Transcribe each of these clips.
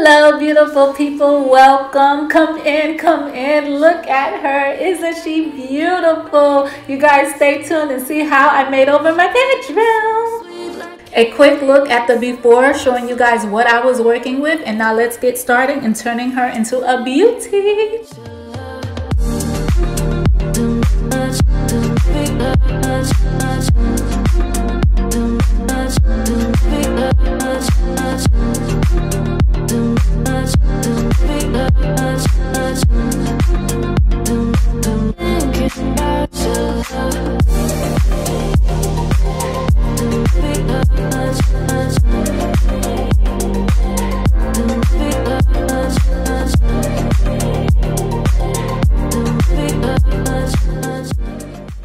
Hello, beautiful people. Welcome. Come in, come in. Look at her. Isn't she beautiful? You guys stay tuned and see how I made over my bedroom. A quick look at the before, showing you guys what I was working with. And now let's get started and turning her into a beauty.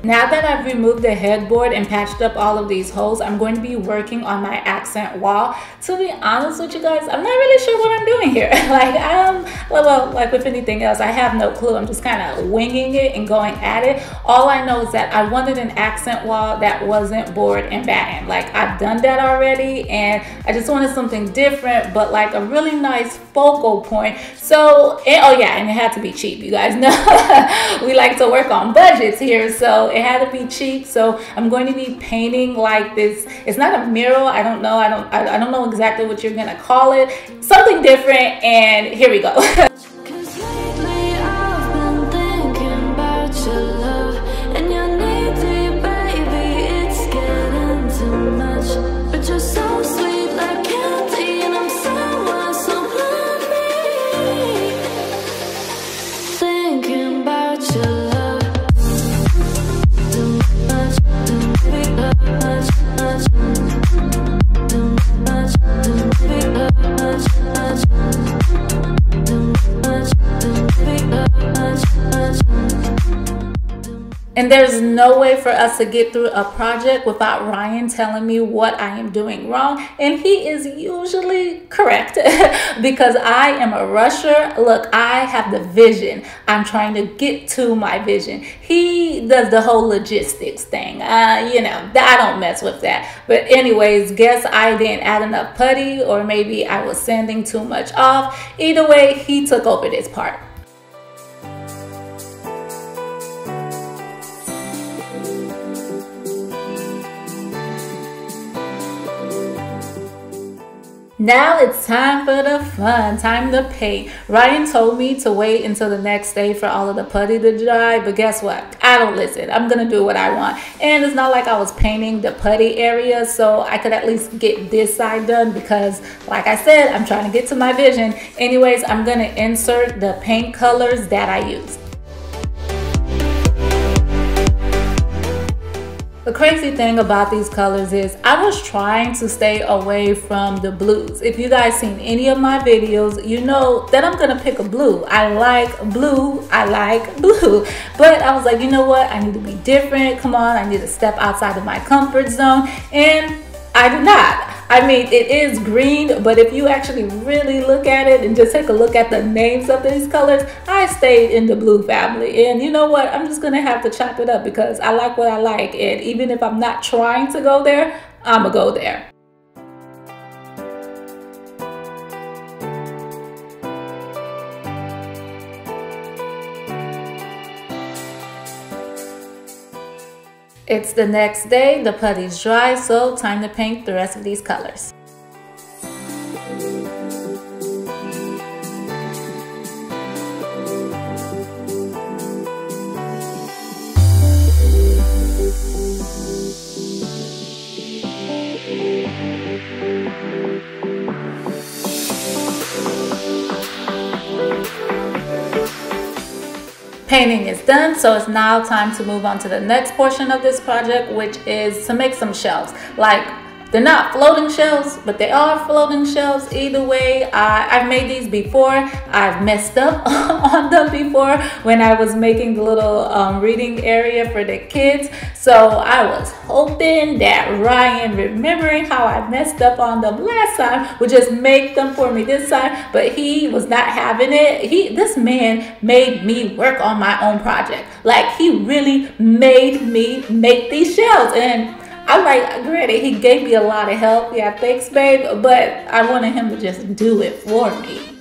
Now that I've removed the headboard and patched up all of these holes, I'm going to be working on my accent wall. To be honest with you guys, I'm not really sure what I'm doing here. Like with anything else, I have no clue. I'm just kind of winging it and going at it. All I know is that I wanted an accent wall that wasn't board and batten. Like, I've done that already, and I just wanted something different, but like a really nice focal point. So, oh yeah, and it had to be cheap. You guys know we like to work on budgets here, so it had to be cheap. So I'm going to be painting like this. It's not a mural. I don't know. I don't know exactly what you're gonna call it. Something different. And here we go. And there's no way for us to get through a project without Ryan telling me what I am doing wrong. And he is usually correct because I am a rusher. Look, I have the vision. I'm trying to get to my vision. He does the whole logistics thing. You know, I don't mess with that. But anyways, guess I didn't add enough putty, or maybe I was sanding too much off. Either way, he took over this part. Now it's time for the fun, time to paint. Ryan told me to wait until the next day for all of the putty to dry, but guess what? I don't listen. I'm gonna do what I want. And it's not like I was painting the putty area, so I could at least get this side done because, like I said, I'm trying to get to my vision. Anyways, I'm gonna insert the paint colors that I used. The crazy thing about these colors is I was trying to stay away from the blues. If you guys seen any of my videos, you know that I'm gonna pick a blue. I like blue, but I was like, you know what? I need to be different. Come on, I need to step outside of my comfort zone, and I did not. I mean, it is green, but if you actually really look at it and just take a look at the names of these colors, I stayed in the blue family. And you know what? I'm just gonna have to chop it up because I like what I like. And even if I'm not trying to go there, I'ma go there. It's the next day, the putty's dry, so time to paint the rest of these colors. Painting is done, so it's now time to move on to the next portion of this project, which is to make some shelves. Like, they're not floating shelves, but they are floating shelves. Either way, I've made these before. I've messed up on them before when I was making the little reading area for the kids. So I was hoping that Ryan, remembering how I messed up on them last time, would just make them for me this time, but he was not having it. This man made me work on my own project. Like, he really made me make these shelves, and I'm like, granted, he gave me a lot of help. Yeah, thanks, babe. But I wanted him to just do it for me.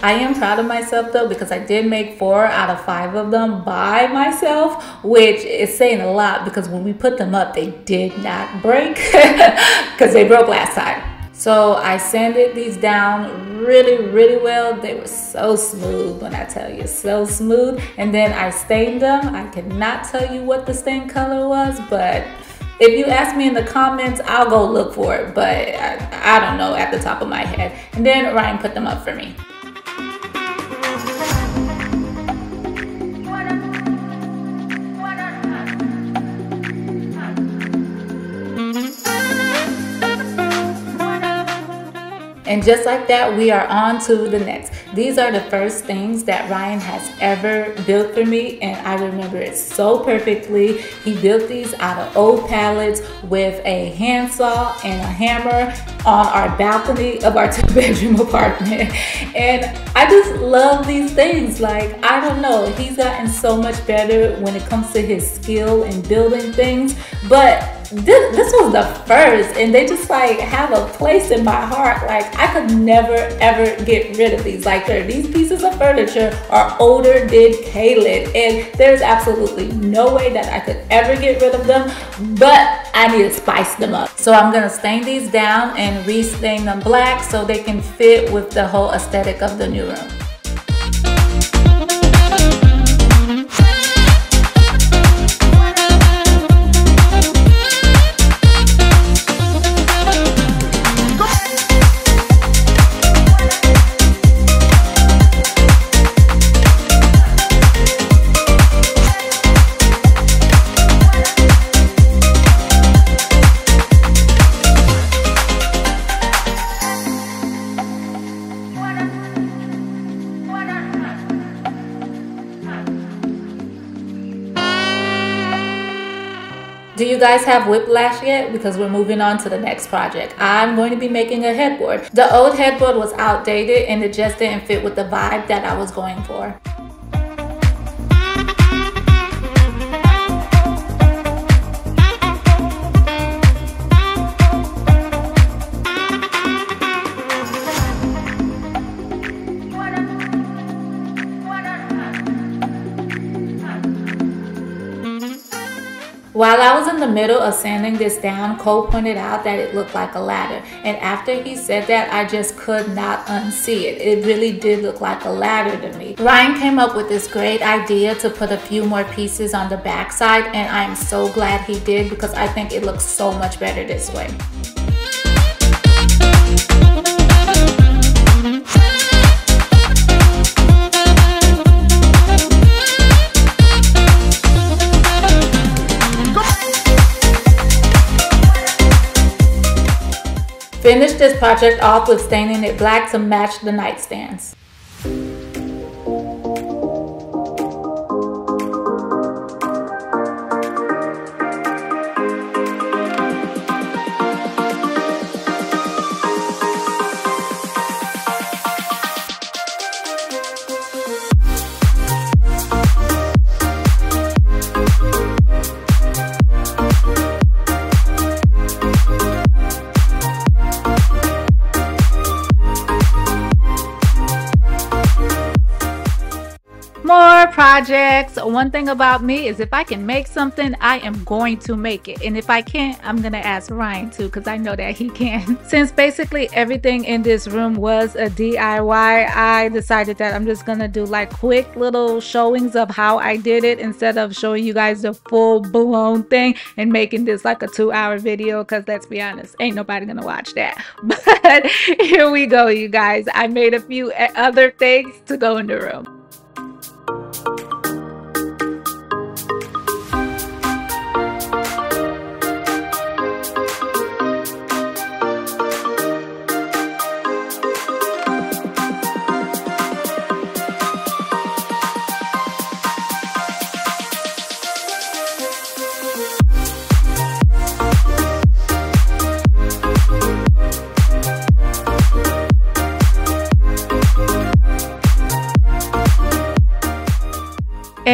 I am proud of myself though, because I did make 4 out of 5 of them by myself, which is saying a lot because when we put them up, they did not break because they broke last time. So I sanded these down really well. They were so smooth, when I tell you, so smooth. And then I stained them. I cannot tell you what the stain color was, but if you ask me in the comments, I'll go look for it, but I don't know at the top of my head. And then Ryan put them up for me. And just like that, we are on to the next. These are the first things that Ryan has ever built for me, and I remember it so perfectly. He built these out of old pallets with a handsaw and a hammer on our balcony of our 2-bedroom apartment. And I just love these things. Like, I don't know, he's gotten so much better when it comes to his skill in building things, but this was the first, and they just like have a place in my heart. Like, I could never ever get rid of these. Like, these pieces of furniture are older than Caleb, and there's absolutely no way that I could ever get rid of them, but I need to spice them up. So I'm gonna stain these down and restain them black so they can fit with the whole aesthetic of the new room. Do you guys have whiplash yet? Because we're moving on to the next project. I'm going to be making a headboard. The old headboard was outdated and it just didn't fit with the vibe that I was going for. While I was in the middle of sanding this down, Cole pointed out that it looked like a ladder. And after he said that, I just could not unsee it. It really did look like a ladder to me. Ryan came up with this great idea to put a few more pieces on the back side, and I'm so glad he did because I think it looks so much better this way. Finished this project off with staining it black to match the nightstands. More projects. One thing about me is if I can make something, I am going to make it. And if I can't, I'm gonna ask Ryan too, because I know that he can. Since basically everything in this room was a DIY, I decided that I'm just gonna do like quick little showings of how I did it instead of showing you guys the full-blown thing and making this like a 2-hour video, because let's be honest, ain't nobody gonna watch that. But here we go, you guys. I made a few other things to go in the room.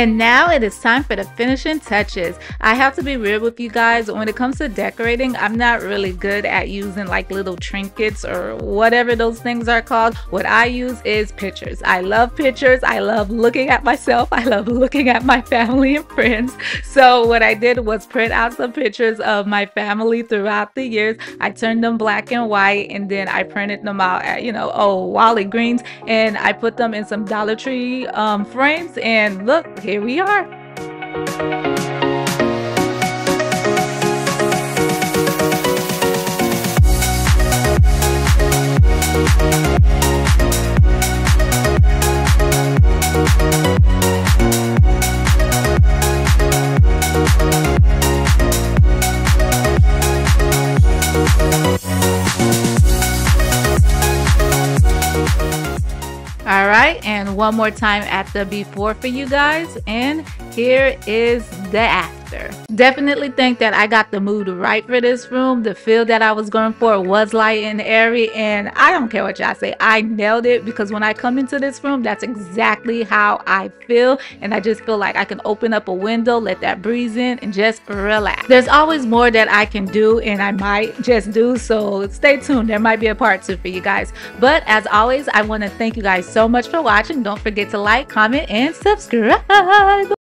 And now it is time for the finishing touches. I have to be real with you guys. When it comes to decorating, I'm not really good at using like little trinkets or whatever those things are called. What I use is pictures. I love pictures. I love looking at myself. I love looking at my family and friends. So what I did was print out some pictures of my family throughout the years. I turned them black and white, and then I printed them out at, Wally Greens, and I put them in some Dollar Tree frames, and look, here we are. All right, and one more time at the before for you guys, and here is the after. Definitely think that I got the mood right for this room. The feel that I was going for was light and airy, and I don't care what y'all say, I nailed it, because when I come into this room, that's exactly how I feel, and I just feel like I can open up a window, let that breeze in, and just relax. There's always more that I can do, and I might just do, so stay tuned. There might be a part 2 for you guys. But as always, I want to thank you guys so much for watching. Don't forget to like, comment, and subscribe.